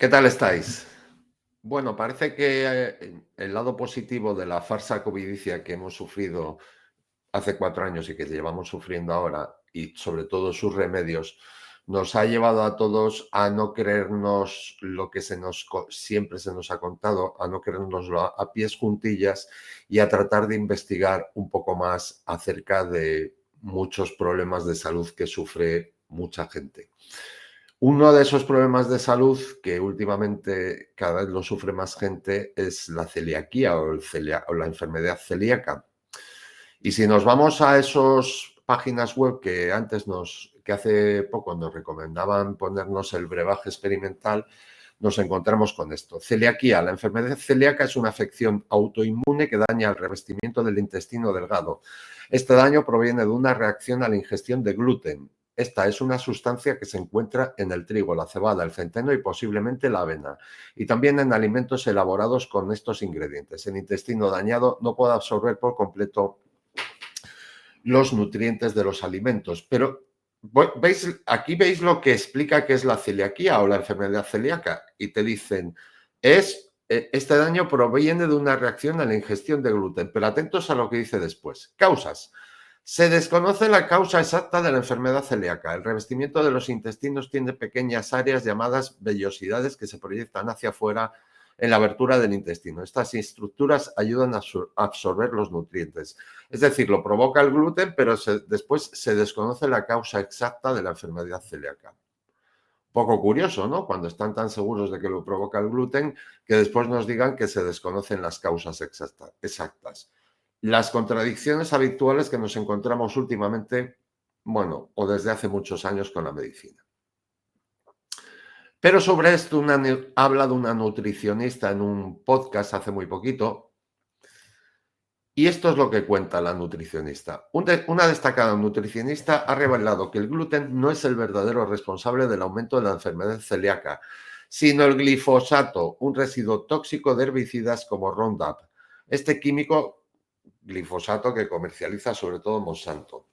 ¿Qué tal estáis? Bueno, parece que el lado positivo de la farsa covidicia que hemos sufrido hace 4 años y que llevamos sufriendo ahora, y sobre todo sus remedios, nos ha llevado a todos a no creernos lo que siempre se nos ha contado, a no creérnoslo a pies juntillas y a tratar de investigar un poco más acerca de muchos problemas de salud que sufre mucha gente. Uno de esos problemas de salud que últimamente cada vez lo sufre más gente es la celiaquía o la enfermedad celíaca. Y si nos vamos a esas páginas web que hace poco nos recomendaban ponernos el brebaje experimental, nos encontramos con esto. Celiaquía. La enfermedad celíaca es una afección autoinmune que daña el revestimiento del intestino delgado. Este daño proviene de una reacción a la ingestión de gluten. Esta es una sustancia que se encuentra en el trigo, la cebada, el centeno y posiblemente la avena, y también en alimentos elaborados con estos ingredientes. El intestino dañado no puede absorber por completo los nutrientes de los alimentos. Pero aquí veis lo que explica qué es la celiaquía o la enfermedad celíaca y te dicen, este daño proviene de una reacción a la ingestión de gluten, pero atentos a lo que dice después. Causas. Se desconoce la causa exacta de la enfermedad celíaca. El revestimiento de los intestinos tiene pequeñas áreas llamadas vellosidades que se proyectan hacia afuera en la abertura del intestino. Estas estructuras ayudan a absorber los nutrientes. Es decir, lo provoca el gluten, pero después se desconoce la causa exacta de la enfermedad celíaca. Poco curioso, ¿no? Cuando están tan seguros de que lo provoca el gluten, que después nos digan que se desconocen las causas exactas. Las contradicciones habituales que nos encontramos últimamente, bueno, o desde hace muchos años con la medicina. Pero sobre esto habla de una nutricionista en un podcast hace muy poquito, y esto es lo que cuenta la nutricionista. Una destacada nutricionista ha revelado que el gluten no es el verdadero responsable del aumento de la enfermedad celíaca, sino el glifosato, un residuo tóxico de herbicidas como Roundup. Este químico, glifosato, que comercializa sobre todo Monsanto.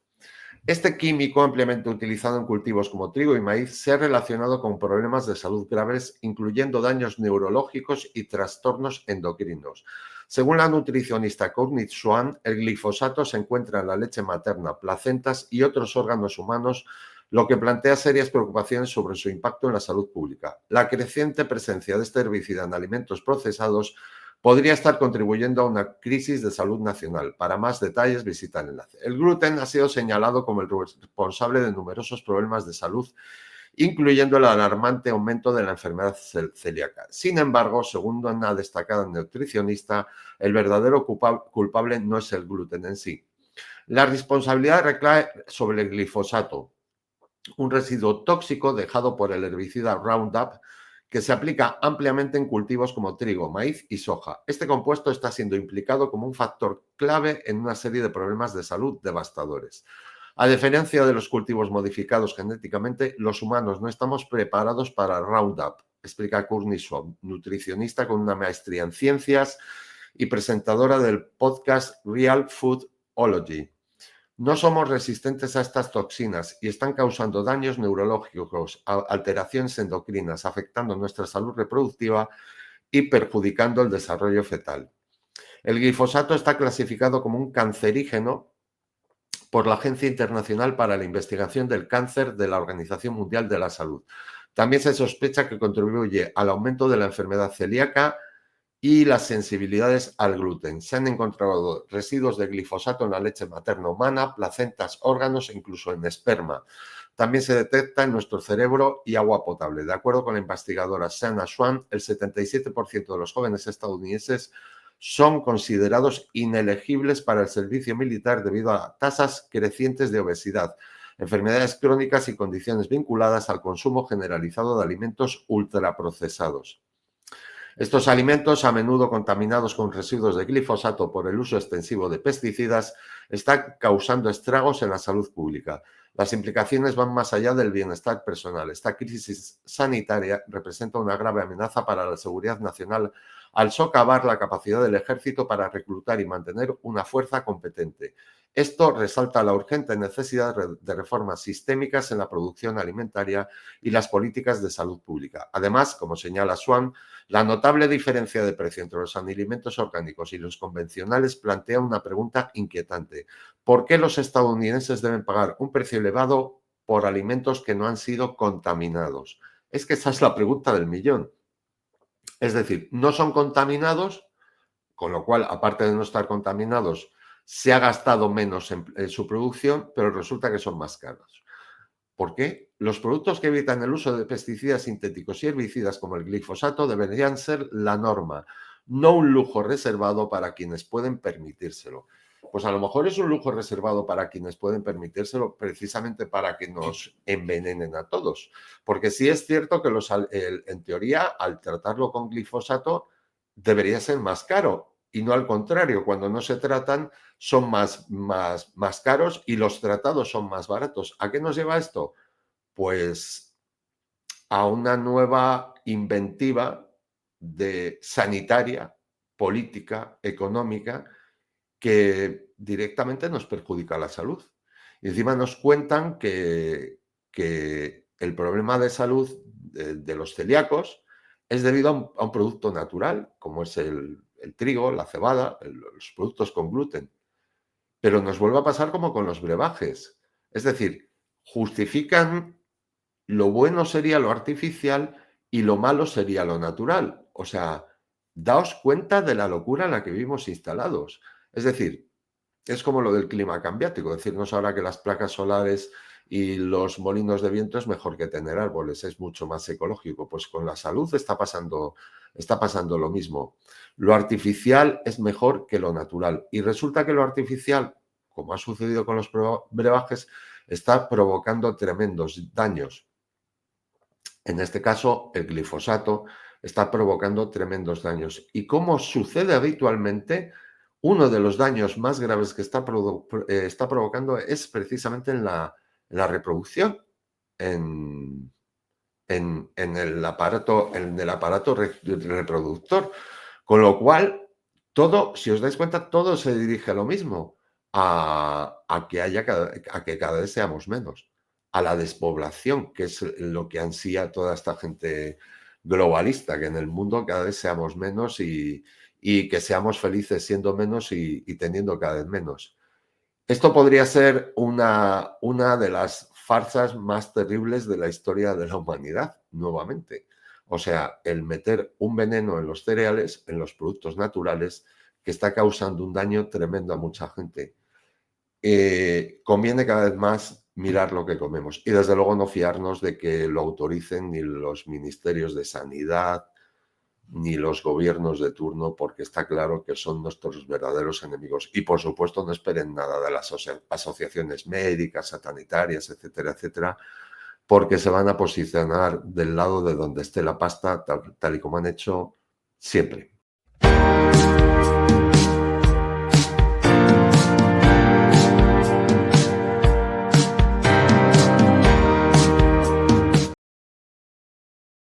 Este químico, ampliamente utilizado en cultivos como trigo y maíz, se ha relacionado con problemas de salud graves, incluyendo daños neurológicos y trastornos endocrinos. Según la nutricionista Courtney Swan, el glifosato se encuentra en la leche materna, placentas y otros órganos humanos, lo que plantea serias preocupaciones sobre su impacto en la salud pública. La creciente presencia de este herbicida en alimentos procesados podría estar contribuyendo a una crisis de salud nacional. Para más detalles, visita el enlace. El gluten ha sido señalado como el responsable de numerosos problemas de salud, incluyendo el alarmante aumento de la enfermedad celíaca. Sin embargo, según una destacada nutricionista, el verdadero culpable no es el gluten en sí. La responsabilidad recae sobre el glifosato, un residuo tóxico dejado por el herbicida Roundup, que se aplica ampliamente en cultivos como trigo, maíz y soja. Este compuesto está siendo implicado como un factor clave en una serie de problemas de salud devastadores. A diferencia de los cultivos modificados genéticamente, los humanos no estamos preparados para Roundup, explica Courtney Swan, nutricionista con una maestría en ciencias y presentadora del podcast Real Foodology. No somos resistentes a estas toxinas y están causando daños neurológicos, alteraciones endocrinas, afectando nuestra salud reproductiva y perjudicando el desarrollo fetal. El glifosato está clasificado como un cancerígeno por la Agencia Internacional para la Investigación del Cáncer de la Organización Mundial de la Salud. También se sospecha que contribuye al aumento de la enfermedad celíaca y las sensibilidades al gluten. Se han encontrado residuos de glifosato en la leche materna humana, placentas, órganos e incluso en esperma. También se detecta en nuestro cerebro y agua potable. De acuerdo con la investigadora Shanna Swan, el 77% de los jóvenes estadounidenses son considerados inelegibles para el servicio militar debido a tasas crecientes de obesidad, enfermedades crónicas y condiciones vinculadas al consumo generalizado de alimentos ultraprocesados. Estos alimentos, a menudo contaminados con residuos de glifosato por el uso extensivo de pesticidas, están causando estragos en la salud pública. Las implicaciones van más allá del bienestar personal. Esta crisis sanitaria representa una grave amenaza para la seguridad nacional al socavar la capacidad del ejército para reclutar y mantener una fuerza competente. Esto resalta la urgente necesidad de reformas sistémicas en la producción alimentaria y las políticas de salud pública. Además, como señala Swan, la notable diferencia de precio entre los alimentos orgánicos y los convencionales plantea una pregunta inquietante. ¿Por qué los estadounidenses deben pagar un precio elevado por alimentos que no han sido contaminados? Es que esa es la pregunta del millón. Es decir, no son contaminados, con lo cual, aparte de no estar contaminados, se ha gastado menos en su producción, pero resulta que son más caros. ¿Por qué? Los productos que evitan el uso de pesticidas sintéticos y herbicidas como el glifosato deberían ser la norma, no un lujo reservado para quienes pueden permitírselo. Pues a lo mejor es un lujo reservado para quienes pueden permitírselo precisamente para que nos envenenen a todos. Porque sí es cierto que en teoría, al tratarlo con glifosato, debería ser más caro. Y no al contrario, cuando no se tratan son más caros y los tratados son más baratos. ¿A qué nos lleva esto? Pues a una nueva inventiva de sanitaria, política, económica, que directamente nos perjudica la salud. Y encima nos cuentan que el problema de salud de los celíacos es debido a un producto natural, como es el trigo, la cebada, los productos con gluten. Pero nos vuelve a pasar como con los brebajes. Es decir, justifican lo bueno sería lo artificial y lo malo sería lo natural. O sea, daos cuenta de la locura en la que vivimos instalados. Es decir, es como lo del clima cambiático, decirnos ahora que las placas solares y los molinos de viento es mejor que tener árboles, es mucho más ecológico. Pues con la salud está pasando lo mismo. Lo artificial es mejor que lo natural. Y resulta que lo artificial, como ha sucedido con los brebajes, está provocando tremendos daños. En este caso, el glifosato está provocando tremendos daños. Y como sucede habitualmente, uno de los daños más graves que está provocando es precisamente en la reproducción, en el aparato reproductor. Con lo cual, todo, si os dais cuenta, todo se dirige a lo mismo, a que cada vez seamos menos, a la despoblación, que es lo que ansía toda esta gente globalista, que en el mundo cada vez seamos menos y que seamos felices siendo menos y teniendo cada vez menos. Esto podría ser una de las farsas más terribles de la historia de la humanidad, nuevamente. O sea, el meter un veneno en los cereales, en los productos naturales, que está causando un daño tremendo a mucha gente. Conviene cada vez más mirar lo que comemos y desde luego no fiarnos de que lo autoricen ni los ministerios de sanidad, ni los gobiernos de turno, porque está claro que son nuestros verdaderos enemigos. Y por supuesto no esperen nada de las asociaciones médicas, sanitarias, etcétera, etcétera, porque se van a posicionar del lado de donde esté la pasta, tal y como han hecho siempre.